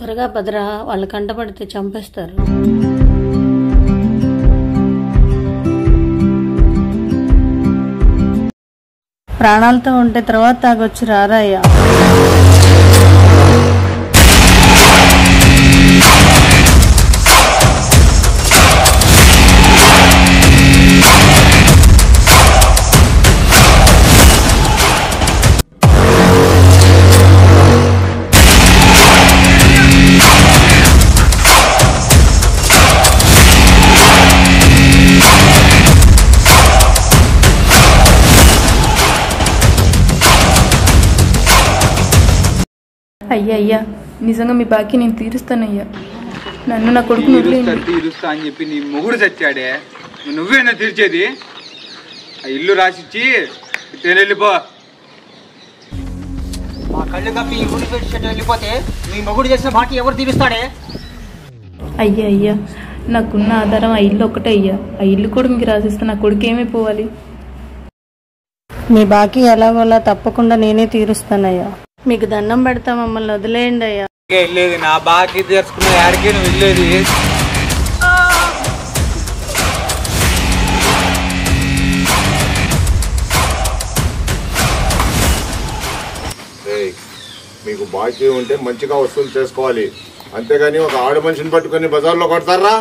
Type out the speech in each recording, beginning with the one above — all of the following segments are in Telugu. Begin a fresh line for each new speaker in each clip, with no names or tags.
త్వరగా పదరా, వాళ్ళు కంటపడితే చంపేస్తారు. ప్రాణాలతో ఉంటే తర్వాత తాగొచ్చు రారయ్యా.
అయ్యా నిజంగా మీ బాకీ నేను తీరుస్తానయ్యా. నన్ను నా కొడుకు
తీరుస్తా అని చెప్పి నీ మొగుడు చచ్చాడే, నువ్వేనా తీర్చేది? ఆ ఇల్లు రాసిచ్చి వెళ్ళిపో.
మా కళ్ళు కప్పి ఈ ఊరి పెట్టి వెళ్ళిపోతే మీ మొగుడు చేసిన బాకీ ఎవరు తీరుస్తాడే?
అయ్యా నాకున్న ఆధారం ఆ ఇల్లు ఒకటే అయ్యా. ఆ ఇల్లు కూడా మీకు రాసిస్తే నా కొడుకు ఏమైపోవాలి?
మీ బాకీ ఎలాగోలా తప్పకుండా నేనే తీరుస్తానయ్యా. మీకు దండం పెడతా, మమ్మల్ని వదిలేయండి అయ్యా.
వెళ్ళేది నా బాకీ తీర్చుకున్న యాడికి నువ్వు వెళ్ళేది?
మీకు బాకీ ఉంటే మంచిగా వసూలు చేసుకోవాలి, అంతేగాని ఒక ఆడ మనిషిని పట్టుకొని బజార్లో కొడతారా?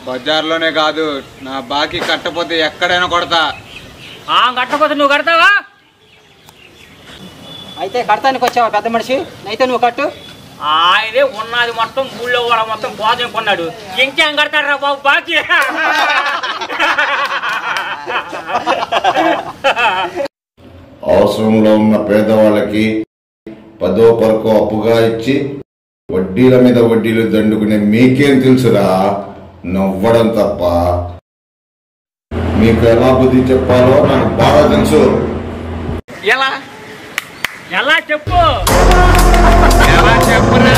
బజార్లోనే కాదు, నా బాకీ కట్టపోతే ఎక్కడైనా కొడతా.
కట్టపోతే నువ్వు కడతావా? అయితే కడతానికి వచ్చావా పెద్ద మనిషి? అయితే నువ్వు కట్టు. ఆయనే ఉన్నది మొత్తం ఊళ్ళో వాళ్ళ మొత్తం భోజనం కొన్నాడు, ఇంకేం కడతారా బాబు బాకీ?
అవసరంలో ఉన్న పేదవాళ్ళకి 10వ పరకో అప్పుగా ఇచ్చి వడ్డీల మీద వడ్డీలు దండుకునే మీకేం తెలుసురా? నవ్వడం తప్ప. మీకు ఎలా బుద్ధి చెప్పాలో నాకు బాగా తెలుసు.
ఎలా ఎలా చెప్పు, ఎలా చెప్పురా?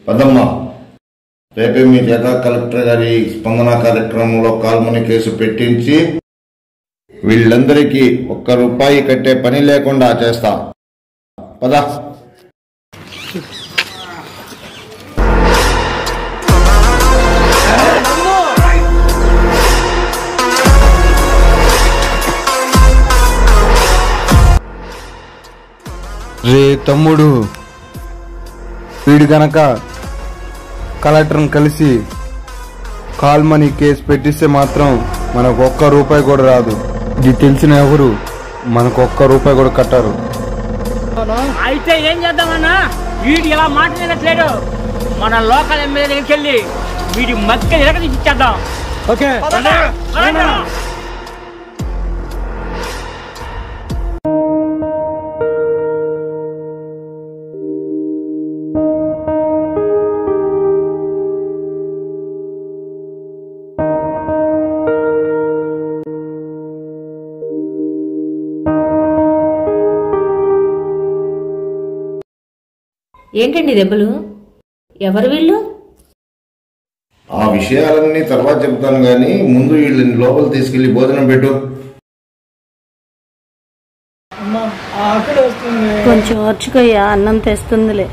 పదమ్మా, రేపే మీ చేత కలెక్టర్ గారి స్పందన కార్యక్రమంలో కాల్మని కేసు పెట్టించి వీళ్ళందరికీ ₹1 కట్టే పని లేకుండా చేస్తా. పద.
రే తమ్ముడు, వీడు గనక కలెక్టర్ని కలిసి కాల్మనీ కేసు పెట్టిస్తే మాత్రం మనకు ₹1 కూడా రాదు. ఇది తెలిసిన ఎవరు మనకు ₹1 కూడా కట్టారు.
అయితే ఏం చేద్దామన్నా, వీడు ఇలా మాట్లాడట్లేడు, మన లోకల్ ఎమ్మెల్యే దగ్గరికి వెళ్ళి వీడి మధ్య ఎరగదీసి ఇచ్చేద్దాం. ఓకే.
ఏంటండి దెబ్బలు? ఎవరు వీళ్ళు?
ఆ విషయాలన్నీ తర్వాత చెప్తాను గాని ముందు వీళ్ళని లోపల తీసుకెళ్లి భోజనం పెట్టు.
కొంచెం ఓర్చుకోయ్యా, అన్నం తెస్తుందిలే.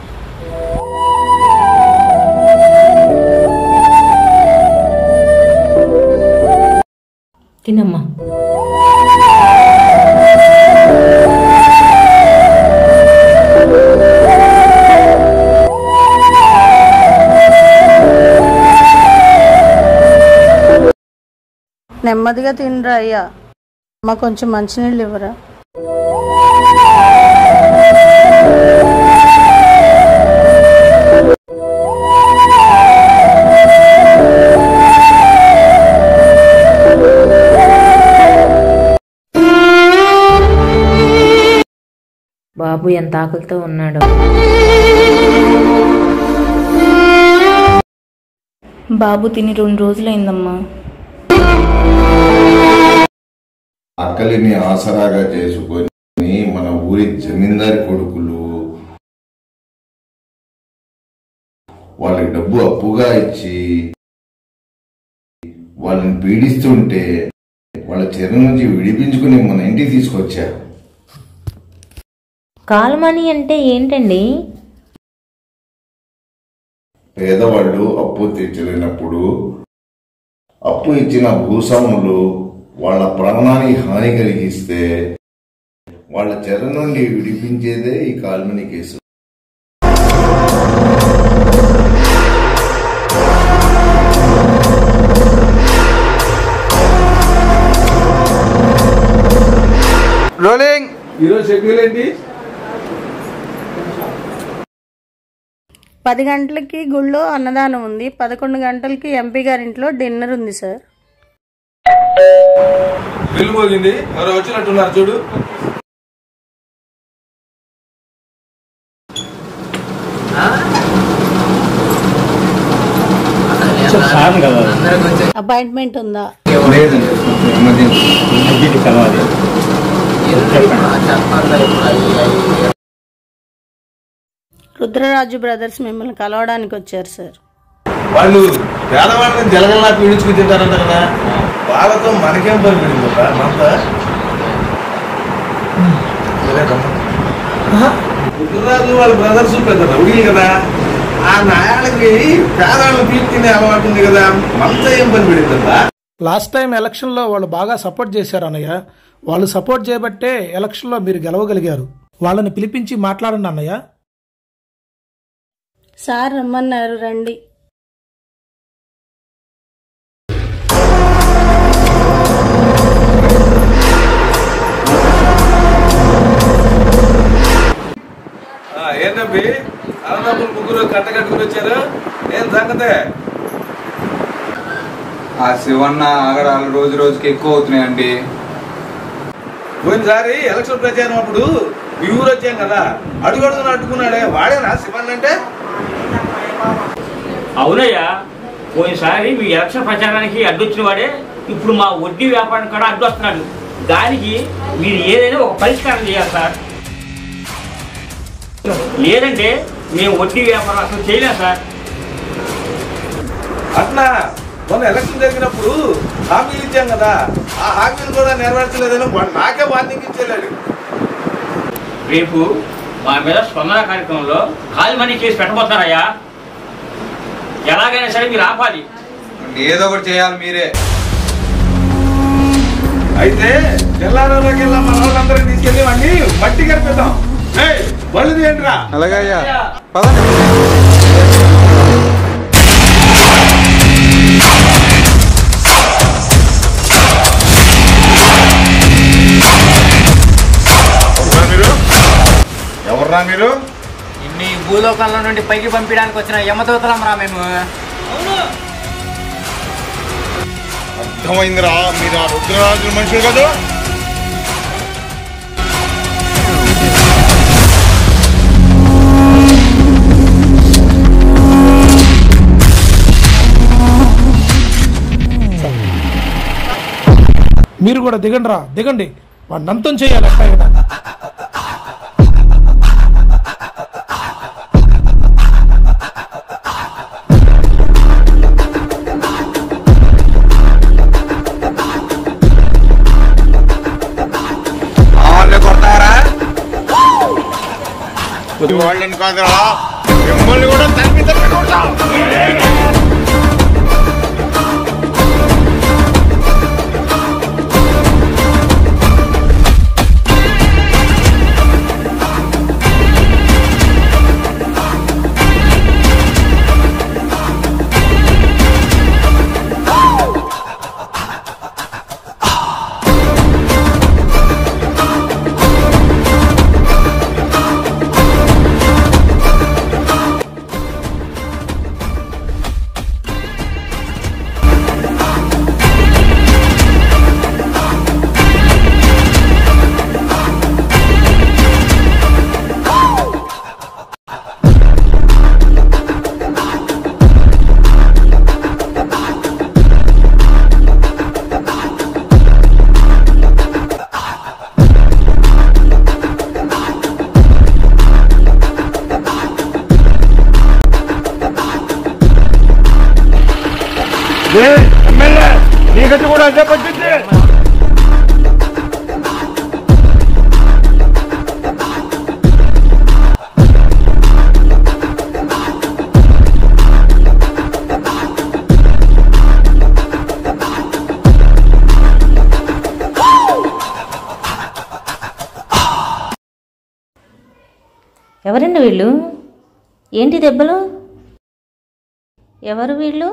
తినమ్మా. నెమ్మదిగా తినరా అయ్యా. అమ్మ కొంచెం మంచినీళ్ళు ఇవ్వరా?
బాబు ఎంత ఆకలితో ఉన్నాడో.
బాబు తిని 2 రోజులైందమ్మా.
ఆకలిని ఆసరాగా చేసుకొని మన ఊరి జమీందారి కొడుకులు వాళ్ళకి డబ్బు అప్పుగా ఇచ్చి వాళ్ళని పీడిస్తుంటే వాళ్ళ చెర నుంచి విడిపించుకుని మన ఇంటికి తీసుకొచ్చారు.
కాల్మనీ అంటే ఏంటండి?
పేదవాళ్ళు అప్పు తీర్చలేనప్పుడు అప్పు ఇచ్చిన భూస్వాములు వాళ్ళ ప్రాణానికి హాని కలిగిస్తే వాళ్ళ చెర నుండి విడిపించేదే ఈ కాల్మనీ కేసు.
రోలింగ్. ఈరోజు షెడ్యూల్ ఏంటి?
10 గంటలకి గుళ్ళో అన్నదానం ఉంది. 11 గంటలకి ఎంపీ గారింట్లో డిన్నర్ ఉంది సార్.
బిల్లు పోగింది, ఎవరో వచ్చినట్టున్నారు చూడు.
అపాయింట్మెంట్ ఉందా? రుద్రరాజు బ్రదర్స్ మిమ్మల్ని కలవడానికి వచ్చారు సార్.
వాళ్ళు పేదవాళ్ళని జలగల్లా పీడించుకుని తింటారంట కదా, వాళ్ళతో మనకేం పని పడింది మనతో. రుద్రరాజు వాళ్ళ బ్రదర్స్ పెద్ద రౌడీలు కదా, ఆ న్యాయాలకి పేదవాళ్ళని పీకి తినే అలవాటు ఉంది కదా, మనతో ఏం పని పడిందంట.
లాస్ట్ టైం ఎలక్షన్లో వాళ్ళు బాగా సపోర్ట్ చేశారు అన్నయ్య. వాళ్ళు సపోర్ట్ చేయబట్టే ఎలక్షన్లో మీరు గెలవగలిగారు. వాళ్ళని పిలిపించి మాట్లాడండి అన్నయ్య.
సార్ రమ్మన్నారు, రండి.
ఏంటండి అన్నదమ్ములు ముగ్గురు కట్టకట్టుకుని వచ్చారు, ఏం సంగతే?
ఆ శివన్న ఆగడాలు రోజు రోజుకి ఎక్కువ అవుతున్నాయండి.
పోయినసారి ఎలక్షన్ ప్రచారం అప్పుడు మీ ఊరు వచ్చాం కదా, అడుగడుగున అడ్డుకున్నాడే వాడేనా శివన్ అంటే?
అవునయ్యా, పోయినసారి మీ ఎలక్షన్ ప్రచారానికి అడ్డొచ్చిన వాడే ఇప్పుడు మా వడ్డీ వ్యాపారం కూడా అడ్డొస్తున్నాడు. దానికి మీరు ఏదైనా ఒక పరిష్కారం చేయాలి సార్. లేదంటే మేము వడ్డీ వ్యాపారం అసలు చేయలేం సార్.
అట్లా మొన్న ఎలక్షన్ జరిగినప్పుడు హామీలు ఇచ్చాం కదా, ఆ హామీలు కూడా నెరవేర్చలేదని నాకే వార్నింగ్ ఇచ్చేలాడు.
రేపు మా మీద స్పందన కార్యక్రమంలో కాల్మనీ కేసు పెట్టబోతున్నారయ్యా. ఎలాగైనా సరే మీరు ఆపాలి.
ఏదో ఒకటి చేయాలి మీరే.
అయితే తెల్లారోకి వెళ్ళా మన వాళ్ళందరినీ తీసుకెళ్ళి వాడిని మట్టి కనిపిద్దాం. బళ్ళు తీయండిరా.
అలాగే అయ్యా, పదండి.
ఎవర్రా మీరు?
ఇన్ని భూలోకంలో నుండి పైకి పంపించడానికి వచ్చిన యమదూతలం రా మేము.
అర్థమైందిరా, మీరు ఆ రుద్రరాజు మనుషులు కదా?
మీరు కూడా దిగండి రా, దిగండి. వాడిని అంతం చేయాలి.
కొడతారా?
వాళ్ళని కాదురా, మిమ్మల్ని కూడా తరిమి తరిమి కొడతాం.
ఎమ్మెల్యే నీకటి కూడా అదే పద్ధతి.
ఎవరండి వీళ్ళు? ఏంటి దెబ్బలు? ఎవరు వీళ్ళు?